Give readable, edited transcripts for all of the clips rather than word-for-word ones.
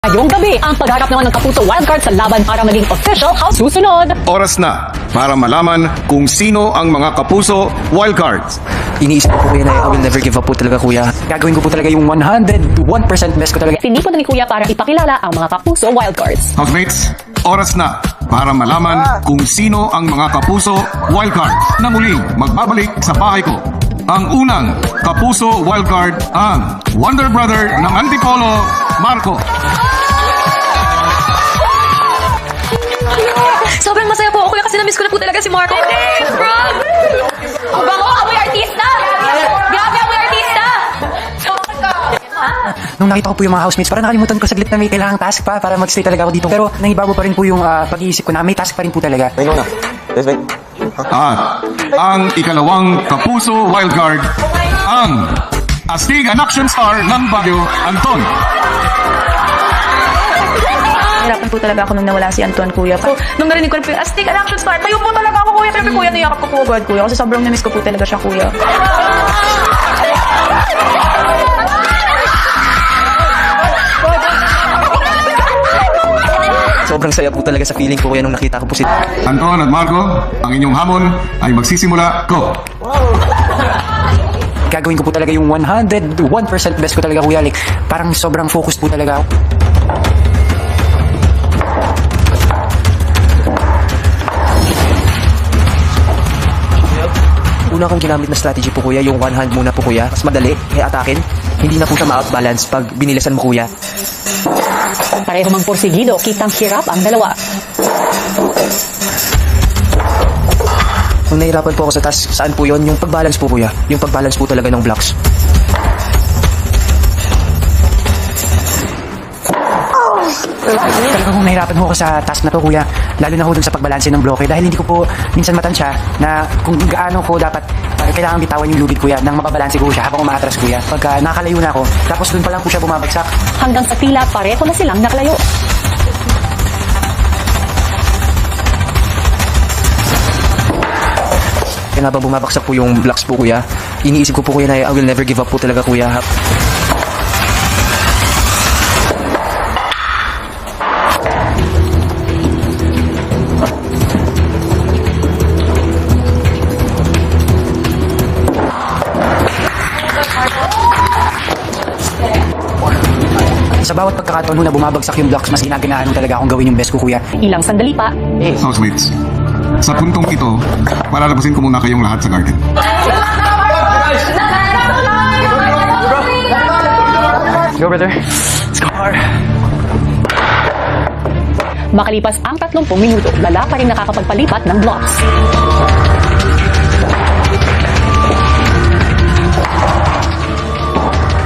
Ngayong gabi, ang pagharap naman ng Kapuso Wildcard sa laban para maging official house susunod. Oras na para malaman kung sino ang mga Kapuso Wildcards. Iniisip ko po kuya na I will never give up po talaga kuya. Gagawin ko po talaga yung 101% best ko talaga. Tinipon na ni Kuya para ipakilala ang mga Kapuso Wildcards. Housemates, oras na para malaman kung sino ang mga Kapuso Wildcards na muling magbabalik sa bahay ko. Ang unang Kapuso Wildcard ang Wonder Brother ng Antipolo, Marco. Sobrang masaya po ako kuya kasi na-miss ko na po talaga si Marco. Bro! Ang bango! Amoy artista! Grabe, amoy artista! Nung nakita ko po yung mga housemates, parang nakalimutan ko saglit na may kailangang task pa para magstay talaga ako dito. Pero nangibago pa rin po yung pag-iisip ko na may task pa rin po talaga. At ang ikalawang Kapuso Wildcard ang Astig and Action Star ng Baguio, Anton. Nahirapan po talaga ako nung nawala si Anton kuya. So, nung narinig ko na po yung Astig and Action Star, tayo po talaga ako kuya. Siyempre kuya, niyakap ko po agad kuya kasi sobrang na-miss ko po talaga siya kuya. Sobrang saya po talaga sa feeling ko kuya nung nakita ko po si... Anton at Marco, ang inyong hamon ay magsisimula ko. Gagawin ko po talaga yung 101% best ko talaga kuya. Like, parang sobrang focus po talaga ako. Una kong ginamit na strategy po kuya, yung one hand muna po kuya. Mas madali, i-atakin. Hindi na po siya ma-outbalance pag binilisan mo kuya. Pareho mang porsigido, kitang hirap ang dalawa. Nung nahirapan po ako sa task, saan po yun? Yung pag-balance po kuya. Yung pag-balance po talaga ng blocks. Talagang kung nahirapan ho ako sa task na to kuya, lalo na ho dun sa pagbalanse ng bloke dahil hindi ko po minsan matansya na kung gaano ko dapat kailangan bitawan yung lubid kuya nang mababalanse ko siya habang umaatras kuya. Pagka nakalayo na ako, tapos dun pa lang po siya bumabagsak. Hanggang sa tila pareho na silang nakalayo. Kaya nga ba bumabagsak po yung blocks po kuya, iniisip ko po kuya na I will never give up po talaga kuya. Sa bawat pagkakataon na bumabagsak yung blocks, mas ginaganahan mo talaga akong gawin yung best ko kuya. Ilang sandali pa, Housemates, sa puntong ito, palalabasin ko muna kayong lahat sa garden. Go brother, let's go hard. makalipas ang 30 minuto, wala pa rin nakakapagpalipat ng blocks.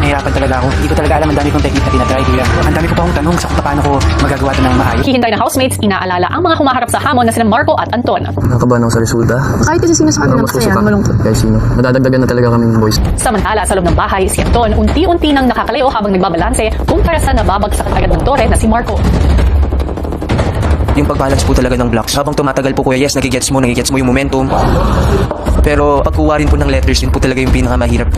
Nahirapan talaga ako. Hindi ko talaga alam, ang dami kong technique na tinatry kuya. Ang dami ko pa akong tanong sa kung paano ko magagawa ito ng maayos. Hihintay ng housemates, inaalala ang mga humaharap sa hamon na sina Marco at Anton. Nakabahan ako sa resulta. Kahit kasi sino sa kanila masaya, malungkot. Kahit sino. Madadagdagan na talaga kami boys. Samantala, sa loob ng bahay, si Anton unti-unti nang nakakalayo habang nagbabalanse kumpara sa nababagsak agad ng tore na si Marco. Yung pag-balance po talaga ng blocks. Habang tumatagal po kuya, yes, nagigets mo yung momentum. Pero pagkuha rin po ng letters, yun po talaga yung pinakamahirap.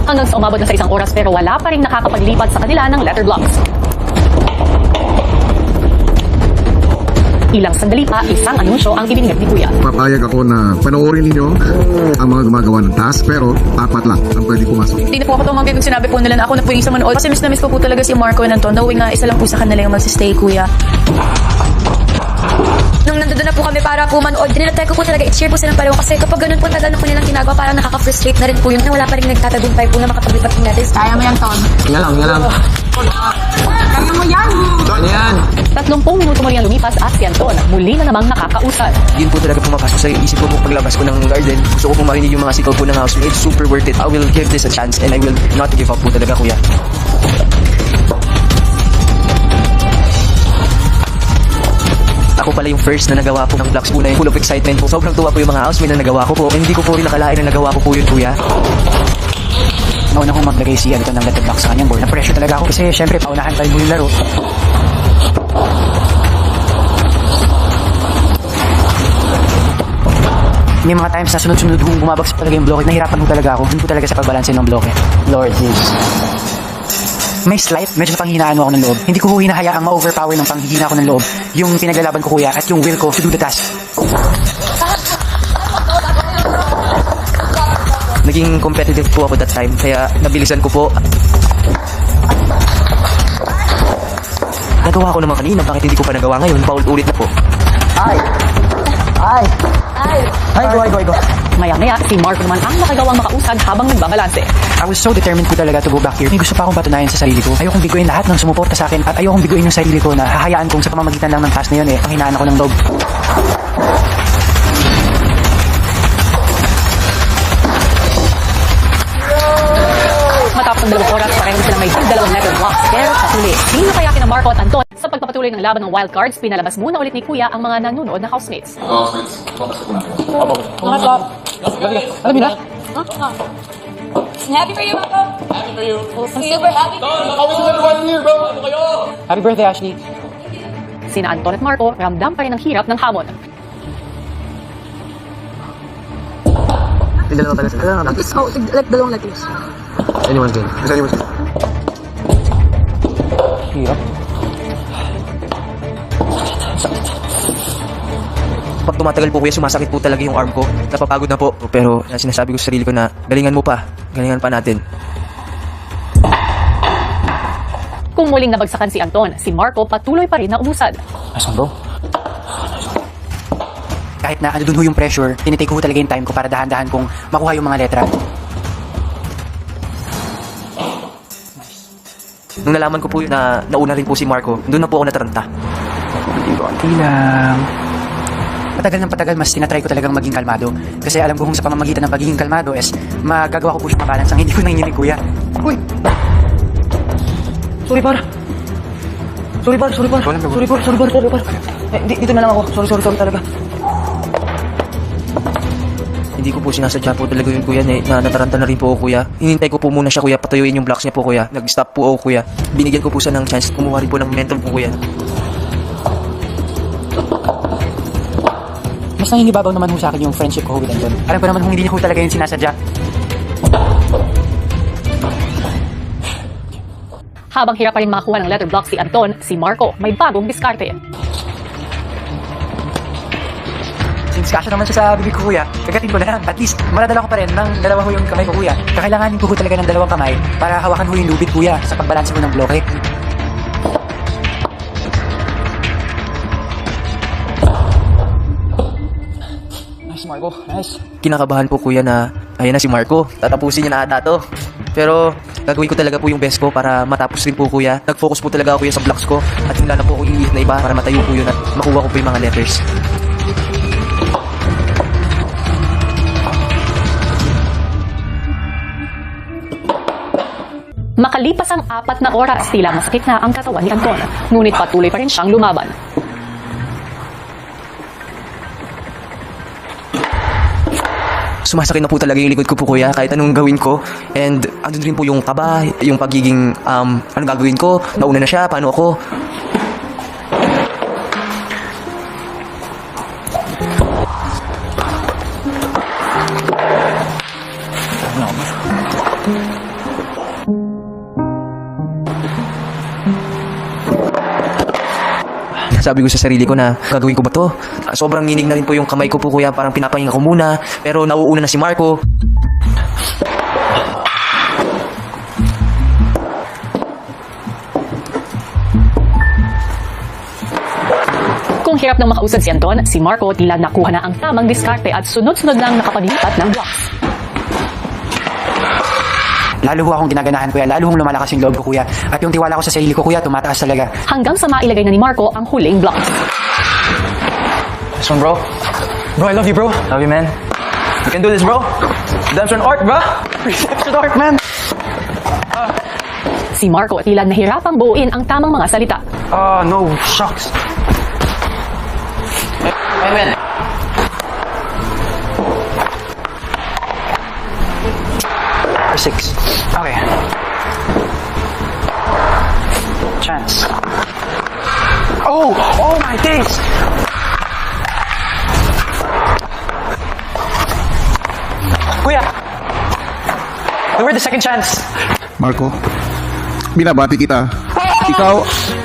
Hanggang sa umabot na sa 1 oras pero wala pa rin nakakapaglipat sa kanila ng letter blocks. Ilang sandali pa, isang anunsyo ang ibinigay ni Kuya. Papayag ako na panoorin ninyo ang mga gumagawa ng task, pero 4 lang ang pwede pumasok. Hindi na po ako tumanggi kung sinabi po nila na ako na po yung isa manood. Kasi miss na miss ko po talaga si Marco and Anton. Knowing nga isa lang po sa kanila yung magsistay kuya. Nung nandun na po kami para po manood, dinilantay ko po talaga i-cheer po silang pareho kasi kapag ganun po tagal na po nilang ginagawa, parang nakaka-frustrate na rin po yun na wala pa rin nagtatagumpay po na makapaglipat po natin. Kaya mo yan, Ton. Nga lang. Kaya mo yan! 30 minuto mo rin lumipas at si Anton muli na namang nakakausad. Yun po talaga pumapasok sa isip ko po paglabas ko ng garden. Gusto ko po marinig yung mga sigaw po ng housemates. Super worth it. I will give this a chance and I will not give up po talaga kuya. Ako pala yung first na nagawa po ng blocks po na yun. Full of excitement po. Sobrang tuwa po yung mga housemates na nagawa ko po. And hindi ko po rin nakalain na nagawa ko po yun kuya. Nauna kong maglagay si Alton ng letter block sa kanyang board. Na-pressure talaga ako kasi syempre paunahan tayo mo yung laro. May mga times na sunod-sunod kung bumabagsak talaga yung bloke. Nahirapan ko talaga ako. Dun po talaga sa pagbalansin ng bloke. Lord Jesus. May slight, medyo panghinaan mo ako ng loob. Hindi ko hinahayaang ma-overpower ng panghihina ko ng loob yung pinaglalaban ko kuya at yung will ko to do the task. Naging competitive po ako that time, kaya nabilisan ko po. Nagawa ko naman kanina, bakit hindi ko pa nagawa ngayon? Paulit-ulit na po. Go. Maya-maya, si Marco naman ang nakagawang makausad habang nagbabalanse. I was so determined po talaga to go back here. May gusto pa akong patunayan sa sarili ko. Ayokong biguin lahat ng sumuporta sa akin at ayokong biguin yung sarili ko na hahayaan kong sa pamamagitan lang ng task na yun panghinaan ako ng loob. Matapos ang 2 oras, pareho sila may 2 letter blocks. Pero sa huli, sino kaya kina Marco at Anton? Sa pagpapatuloy ng laban ng wildcards, pinalabas muna ulit ni Kuya ang mga nanonood na housemates. Happy for you, Marco. Happy for you. Super happy for you. Happy birthday, Ashley. Sina Anton at Marco, ramdam pa rin ang hirap ng hamon. Yung dalawa pala sila. Oh, like dalawang letters. Anyone's game. It's anyone's game. Hirap. Pag tumatagal po kuya, sumasakit po talaga yung arm ko. Napapagod na po. Pero sinasabi ko sa sarili ko na galingan mo pa. Galingan pa natin. Kung muling nabagsakan si Anton, si Marco patuloy pa rin na umusad. Asan bro? Kahit na ano dun ho yung pressure, tinitake ko talaga yung time ko para dahan-dahan kong makuha yung mga letra. Nung nalaman ko po na nauna rin po si Marco, doon na po ako nataranta. Konti lang. Patagal mas tinatry ko talagang maging kalmado. Kasi alam ko kung sa pamamagitan ng pagiging kalmado is magagawa ko po siya mabalance ang hindi ko nanginginig kuya. Uy! Sorry par. Dito na lang ako. Sorry talaga. Hindi ko po sinasadya po talaga yun kuya na nataranta na rin po ako kuya. Hinintay ko po muna siya kuya, patuyuin yung blocks niya po kuya. Nag-stop po ako kuya. Binigyan ko po siya ng chance, kumuha rin po ng momentum po kuya. Mas nangingibabaw naman ho sa akin yung friendship ko with Anton. Alam ko naman kung hindi niya ho talaga yung sinasadya. Habang hirap pa rin makakuha ng letter block si Anton, si Marco may bagong diskarte. Since kasya naman siya sa bibig ko kuya, kagatin ko na lang. At least, maladala ko pa rin ng dalawa ho yung kamay ko kuya. Kakailanganin ko ho talaga ng dalawang kamay para hawakan ho yung lubid kuya sa pagbalanse ko ng bloke. Nice Marco, nice. Kinakabahan po kuya na ayan na si Marco. Tatapusin niya na ata to. Pero gagawin ko talaga po yung best ko para matapos rin po kuya. Nag-focus po talaga ako kuya sa blocks ko at wala na po ako iinit na iba para matayo po yun at makuha ko po yung mga letters. Makalipas ang 4 na oras, tila masakit na ang katawan ni Anton. Ngunit patuloy pa rin siyang lumaban. Sumasakit na po talaga yung likod ko po kuya kahit anong gawin ko. And andun rin po yung kaba, yung pagiging anong gagawin ko, nauna na siya, paano ako. Sabi ko sa sarili ko na gagawin ko ba to? Sobrang nginig na rin po yung kamay ko po kuya, parang pinapahinga ko muna. Pero nauuna na si Marco. Kung hirap nang makausad si Anton, si Marco tila nakuha na ang tamang diskarte at sunod-sunod lang nakapaglipat ng blocks. Lalo ho akong ginaganahan kuya, lalo hong lumalakas yung loob ko kuya. At yung tiwala ko sa sarili ko kuya, tumataas talaga. Hanggang sa mailagay na ni Marco ang huling blocks. This one, bro. Bro, I love you, bro. Love you, man. You can do this, bro. Redemption arc, bro. Redemption arc, man. Si Marco tila nahirapang buuin ang tamang mga salita. No, shucks. Hey, man. Or 6. Okay. Chance. Oh my days! Kuya! Where the second chance? Marco, binabati kita. Ikaw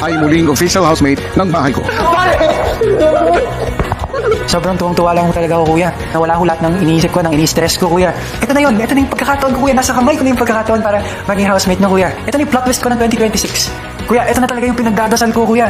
ay muling official housemate ng bahay ko. Sobrang tuwang-tuwa lang talaga ako, kuya. Nawala ko lahat ng iniisip ko, ng ini-stress ko, kuya. Ito na yun. Ito na yung pagkakataon ko, kuya. Nasa kamay ko na yung pagkakataon para maging housemate na, kuya. Ito na yung plot twist ko ng 2026. Kuya, ito na talaga yung pinagdadasal ko, kuya.